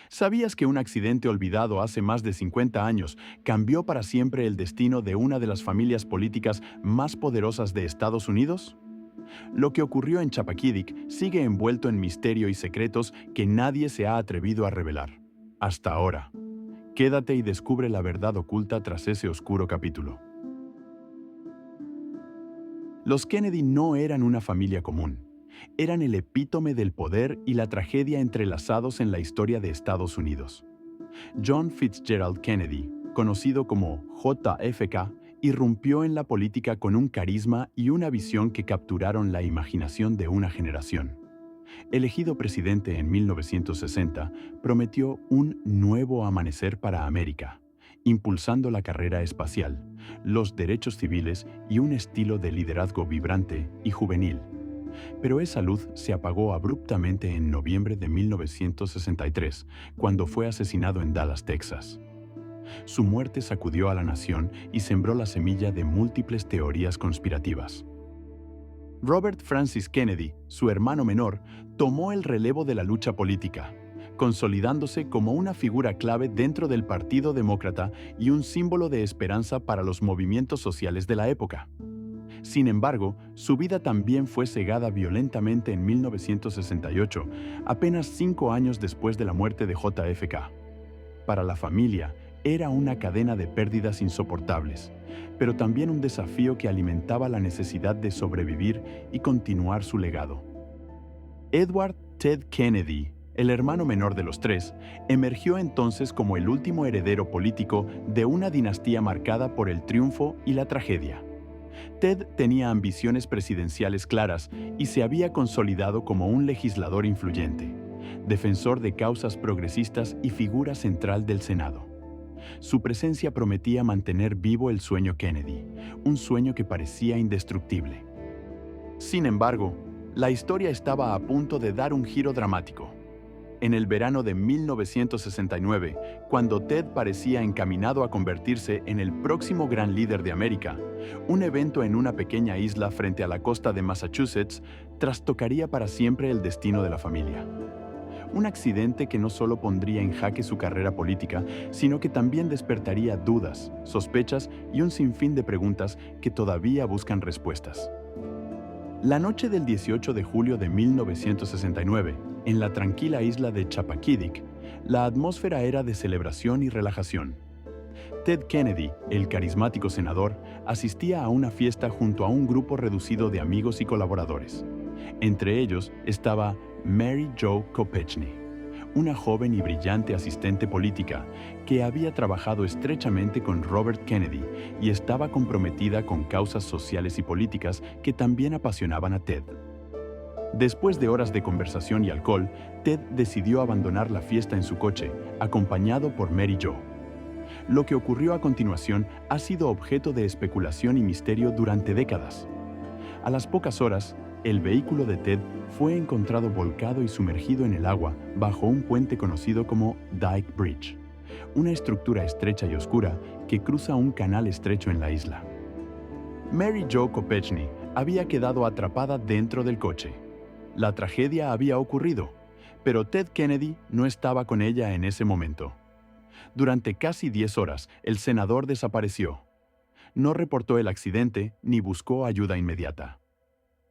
¿Sabías que un accidente olvidado hace más de 50 años cambió para siempre el destino de una de las familias políticas más poderosas de Estados Unidos? Lo que ocurrió en Chappaquiddick sigue envuelto en misterio y secretos que nadie se ha atrevido a revelar. Hasta ahora. Quédate y descubre la verdad oculta tras ese oscuro capítulo. Los Kennedy no eran una familia común. Eran el epítome del poder y la tragedia entrelazados en la historia de Estados Unidos. John Fitzgerald Kennedy, conocido como JFK, irrumpió en la política con un carisma y una visión que capturaron la imaginación de una generación. Elegido presidente en 1960, prometió un nuevo amanecer para América, impulsando la carrera espacial, los derechos civiles y un estilo de liderazgo vibrante y juvenil. Pero esa luz se apagó abruptamente en noviembre de 1963, cuando fue asesinado en Dallas, Texas. Su muerte sacudió a la nación y sembró la semilla de múltiples teorías conspirativas. Robert Francis Kennedy, su hermano menor, tomó el relevo de la lucha política, consolidándose como una figura clave dentro del Partido Demócrata y un símbolo de esperanza para los movimientos sociales de la época. Sin embargo, su vida también fue cegada violentamente en 1968, apenas 5 años después de la muerte de JFK. Para la familia, era una cadena de pérdidas insoportables, pero también un desafío que alimentaba la necesidad de sobrevivir y continuar su legado. Edward Ted Kennedy, el hermano menor de los tres, emergió entonces como el último heredero político de una dinastía marcada por el triunfo y la tragedia. Ted tenía ambiciones presidenciales claras y se había consolidado como un legislador influyente, defensor de causas progresistas y figura central del Senado. Su presencia prometía mantener vivo el sueño Kennedy, un sueño que parecía indestructible. Sin embargo, la historia estaba a punto de dar un giro dramático. En el verano de 1969, cuando Ted parecía encaminado a convertirse en el próximo gran líder de América, un evento en una pequeña isla frente a la costa de Massachusetts trastocaría para siempre el destino de la familia. Un accidente que no solo pondría en jaque su carrera política, sino que también despertaría dudas, sospechas y un sinfín de preguntas que todavía buscan respuestas. La noche del 18 de julio de 1969, en la tranquila isla de Chappaquiddick, la atmósfera era de celebración y relajación. Ted Kennedy, el carismático senador, asistía a una fiesta junto a un grupo reducido de amigos y colaboradores. Entre ellos estaba Mary Jo Kopechne, una joven y brillante asistente política que había trabajado estrechamente con Robert Kennedy y estaba comprometida con causas sociales y políticas que también apasionaban a Ted. Después de horas de conversación y alcohol, Ted decidió abandonar la fiesta en su coche, acompañado por Mary Jo. Lo que ocurrió a continuación ha sido objeto de especulación y misterio durante décadas. A las pocas horas, el vehículo de Ted fue encontrado volcado y sumergido en el agua bajo un puente conocido como Dyke Bridge, una estructura estrecha y oscura que cruza un canal estrecho en la isla. Mary Jo Kopechne había quedado atrapada dentro del coche. La tragedia había ocurrido, pero Ted Kennedy no estaba con ella en ese momento. Durante casi 10 horas, el senador desapareció. No reportó el accidente ni buscó ayuda inmediata.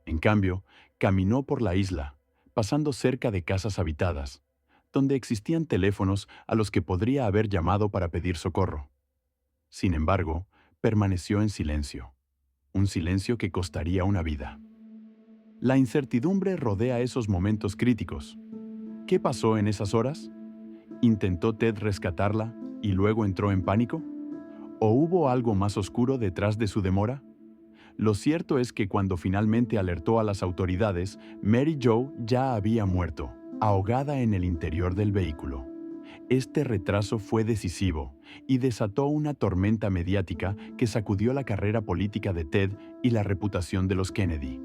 En cambio, caminó por la isla, pasando cerca de casas habitadas, donde existían teléfonos a los que podría haber llamado para pedir socorro. Sin embargo, permaneció en silencio, un silencio que costaría una vida. La incertidumbre rodea esos momentos críticos. ¿Qué pasó en esas horas? ¿Intentó Ted rescatarla y luego entró en pánico? ¿O hubo algo más oscuro detrás de su demora? Lo cierto es que cuando finalmente alertó a las autoridades, Mary Jo ya había muerto, ahogada en el interior del vehículo. Este retraso fue decisivo y desató una tormenta mediática que sacudió la carrera política de Ted y la reputación de los Kennedy.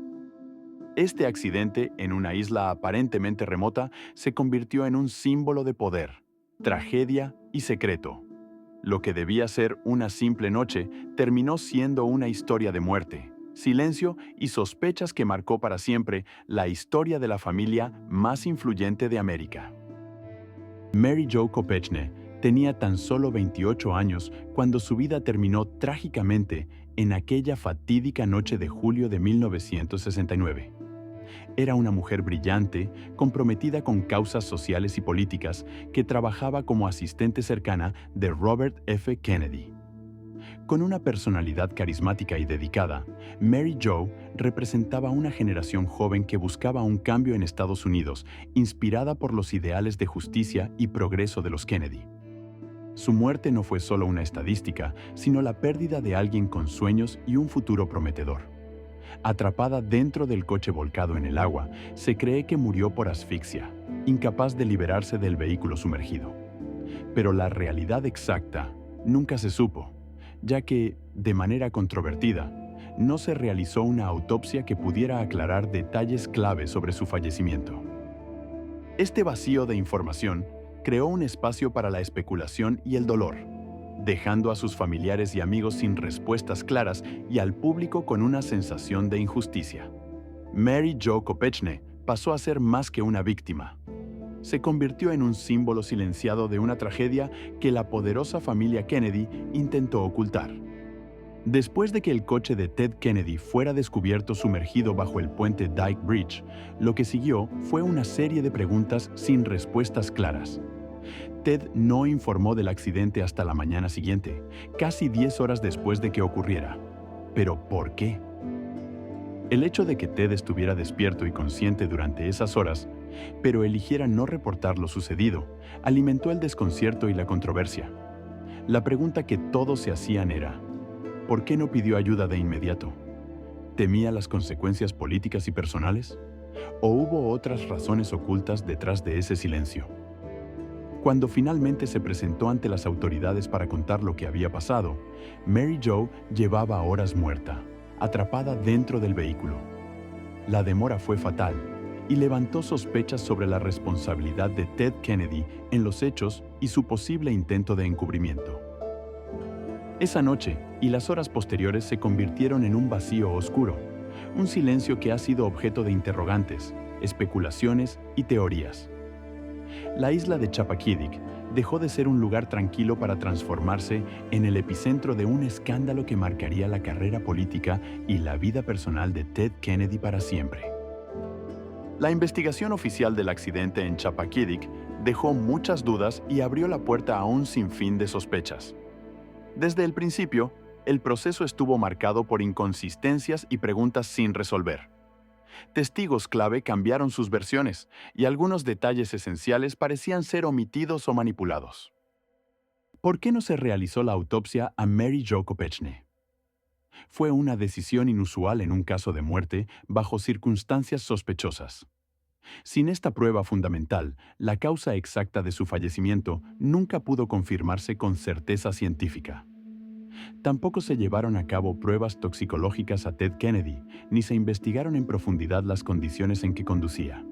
Este accidente, en una isla aparentemente remota, se convirtió en un símbolo de poder, tragedia y secreto. Lo que debía ser una simple noche terminó siendo una historia de muerte, silencio y sospechas que marcó para siempre la historia de la familia más influyente de América. Mary Jo Kopechne tenía tan solo 28 años cuando su vida terminó trágicamente en aquella fatídica noche de julio de 1969. Era una mujer brillante, comprometida con causas sociales y políticas, que trabajaba como asistente cercana de Robert F. Kennedy. Con una personalidad carismática y dedicada, Mary Jo representaba una generación joven que buscaba un cambio en Estados Unidos, inspirada por los ideales de justicia y progreso de los Kennedy. Su muerte no fue solo una estadística, sino la pérdida de alguien con sueños y un futuro prometedor. Atrapada dentro del coche volcado en el agua, se cree que murió por asfixia, incapaz de liberarse del vehículo sumergido. Pero la realidad exacta nunca se supo, ya que, de manera controvertida, no se realizó una autopsia que pudiera aclarar detalles clave sobre su fallecimiento. Este vacío de información creó un espacio para la especulación y el dolor, dejando a sus familiares y amigos sin respuestas claras y al público con una sensación de injusticia. Mary Jo Kopechne pasó a ser más que una víctima. Se convirtió en un símbolo silenciado de una tragedia que la poderosa familia Kennedy intentó ocultar. Después de que el coche de Ted Kennedy fuera descubierto sumergido bajo el puente Dyke Bridge, lo que siguió fue una serie de preguntas sin respuestas claras. Ted no informó del accidente hasta la mañana siguiente, casi 10 horas después de que ocurriera. ¿Pero por qué? El hecho de que Ted estuviera despierto y consciente durante esas horas, pero eligiera no reportar lo sucedido, alimentó el desconcierto y la controversia. La pregunta que todos se hacían era, ¿por qué no pidió ayuda de inmediato? ¿Temía las consecuencias políticas y personales? ¿O hubo otras razones ocultas detrás de ese silencio? Cuando finalmente se presentó ante las autoridades para contar lo que había pasado, Mary Jo llevaba horas muerta, atrapada dentro del vehículo. La demora fue fatal y levantó sospechas sobre la responsabilidad de Ted Kennedy en los hechos y su posible intento de encubrimiento. Esa noche y las horas posteriores se convirtieron en un vacío oscuro, un silencio que ha sido objeto de interrogantes, especulaciones y teorías. La isla de Chappaquiddick dejó de ser un lugar tranquilo para transformarse en el epicentro de un escándalo que marcaría la carrera política y la vida personal de Ted Kennedy para siempre. La investigación oficial del accidente en Chappaquiddick dejó muchas dudas y abrió la puerta a un sinfín de sospechas. Desde el principio, el proceso estuvo marcado por inconsistencias y preguntas sin resolver. Testigos clave cambiaron sus versiones y algunos detalles esenciales parecían ser omitidos o manipulados. ¿Por qué no se realizó la autopsia a Mary Jo Kopechne? Fue una decisión inusual en un caso de muerte bajo circunstancias sospechosas. Sin esta prueba fundamental, la causa exacta de su fallecimiento nunca pudo confirmarse con certeza científica. Tampoco se llevaron a cabo pruebas toxicológicas a Ted Kennedy, ni se investigaron en profundidad las condiciones en que conducía.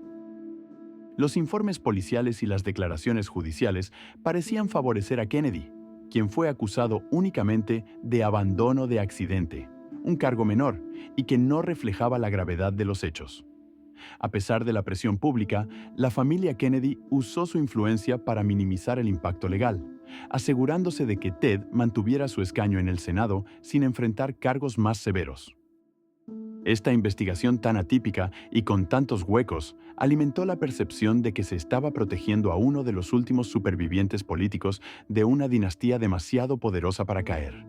Los informes policiales y las declaraciones judiciales parecían favorecer a Kennedy, quien fue acusado únicamente de abandono de accidente, un cargo menor y que no reflejaba la gravedad de los hechos. A pesar de la presión pública, la familia Kennedy usó su influencia para minimizar el impacto legal, asegurándose de que Ted mantuviera su escaño en el Senado sin enfrentar cargos más severos. Esta investigación tan atípica y con tantos huecos alimentó la percepción de que se estaba protegiendo a uno de los últimos supervivientes políticos de una dinastía demasiado poderosa para caer.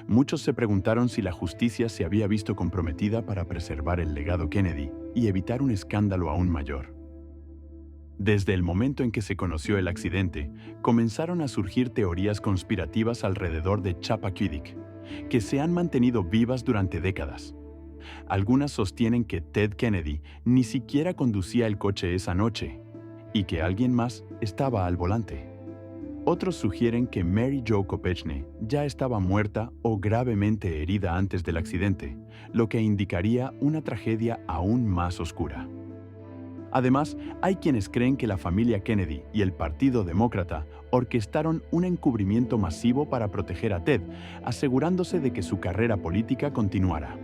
Muchos se preguntaron si la justicia se había visto comprometida para preservar el legado Kennedy y evitar un escándalo aún mayor. Desde el momento en que se conoció el accidente, comenzaron a surgir teorías conspirativas alrededor de Chappaquiddick, que se han mantenido vivas durante décadas. Algunas sostienen que Ted Kennedy ni siquiera conducía el coche esa noche y que alguien más estaba al volante. Otros sugieren que Mary Jo Kopechne ya estaba muerta o gravemente herida antes del accidente, lo que indicaría una tragedia aún más oscura. Además, hay quienes creen que la familia Kennedy y el Partido Demócrata orquestaron un encubrimiento masivo para proteger a Ted, asegurándose de que su carrera política continuara.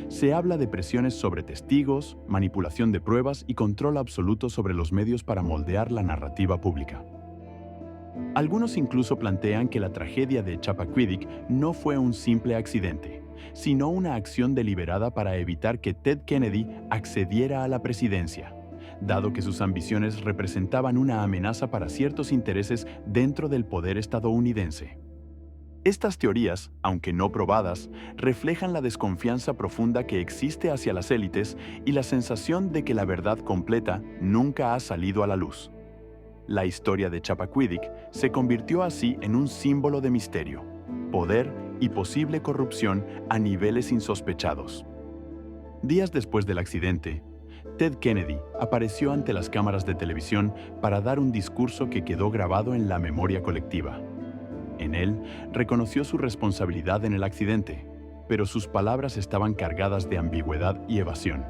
Se habla de presiones sobre testigos, manipulación de pruebas y control absoluto sobre los medios para moldear la narrativa pública. Algunos incluso plantean que la tragedia de Chappaquiddick no fue un simple accidente, sino una acción deliberada para evitar que Ted Kennedy accediera a la presidencia, dado que sus ambiciones representaban una amenaza para ciertos intereses dentro del poder estadounidense. Estas teorías, aunque no probadas, reflejan la desconfianza profunda que existe hacia las élites y la sensación de que la verdad completa nunca ha salido a la luz. La historia de Chappaquiddick se convirtió así en un símbolo de misterio, poder y posible corrupción a niveles insospechados. Días después del accidente, Ted Kennedy apareció ante las cámaras de televisión para dar un discurso que quedó grabado en la memoria colectiva. En él, reconoció su responsabilidad en el accidente, pero sus palabras estaban cargadas de ambigüedad y evasión.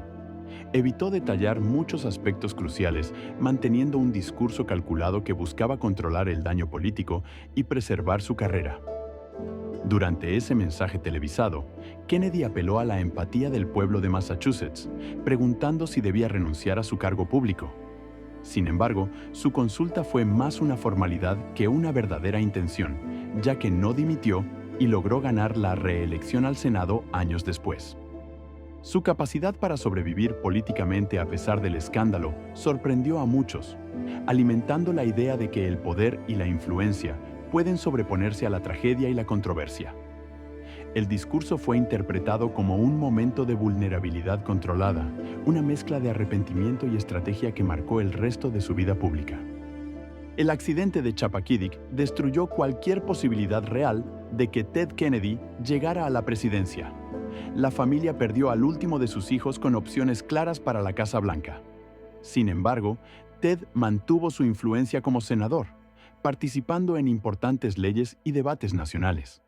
Evitó detallar muchos aspectos cruciales, manteniendo un discurso calculado que buscaba controlar el daño político y preservar su carrera. Durante ese mensaje televisado, Kennedy apeló a la empatía del pueblo de Massachusetts, preguntando si debía renunciar a su cargo público. Sin embargo, su consulta fue más una formalidad que una verdadera intención, ya que no dimitió y logró ganar la reelección al Senado años después. Su capacidad para sobrevivir políticamente a pesar del escándalo sorprendió a muchos, alimentando la idea de que el poder y la influencia pueden sobreponerse a la tragedia y la controversia. El discurso fue interpretado como un momento de vulnerabilidad controlada, una mezcla de arrepentimiento y estrategia que marcó el resto de su vida pública. El accidente de Chappaquiddick destruyó cualquier posibilidad real de que Ted Kennedy llegara a la presidencia. La familia perdió al último de sus hijos con opciones claras para la Casa Blanca. Sin embargo, Ted mantuvo su influencia como senador, participando en importantes leyes y debates nacionales.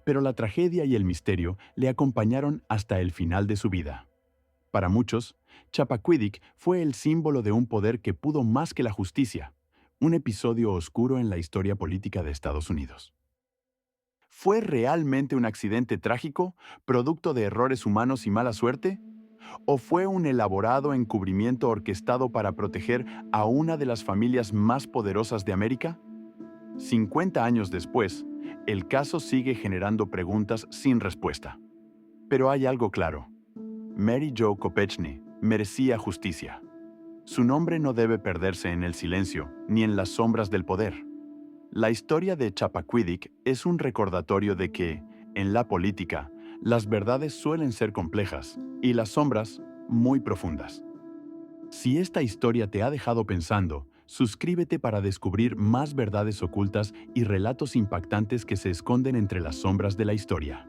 Pero la tragedia y el misterio le acompañaron hasta el final de su vida. Para muchos, Chappaquiddick fue el símbolo de un poder que pudo más que la justicia, un episodio oscuro en la historia política de Estados Unidos. ¿Fue realmente un accidente trágico, producto de errores humanos y mala suerte? ¿O fue un elaborado encubrimiento orquestado para proteger a una de las familias más poderosas de América? 50 años después, el caso sigue generando preguntas sin respuesta. Pero hay algo claro. Mary Jo Kopechne merecía justicia. Su nombre no debe perderse en el silencio ni en las sombras del poder. La historia de Chappaquiddick es un recordatorio de que, en la política, las verdades suelen ser complejas y las sombras muy profundas. Si esta historia te ha dejado pensando, suscríbete para descubrir más verdades ocultas y relatos impactantes que se esconden entre las sombras de la historia.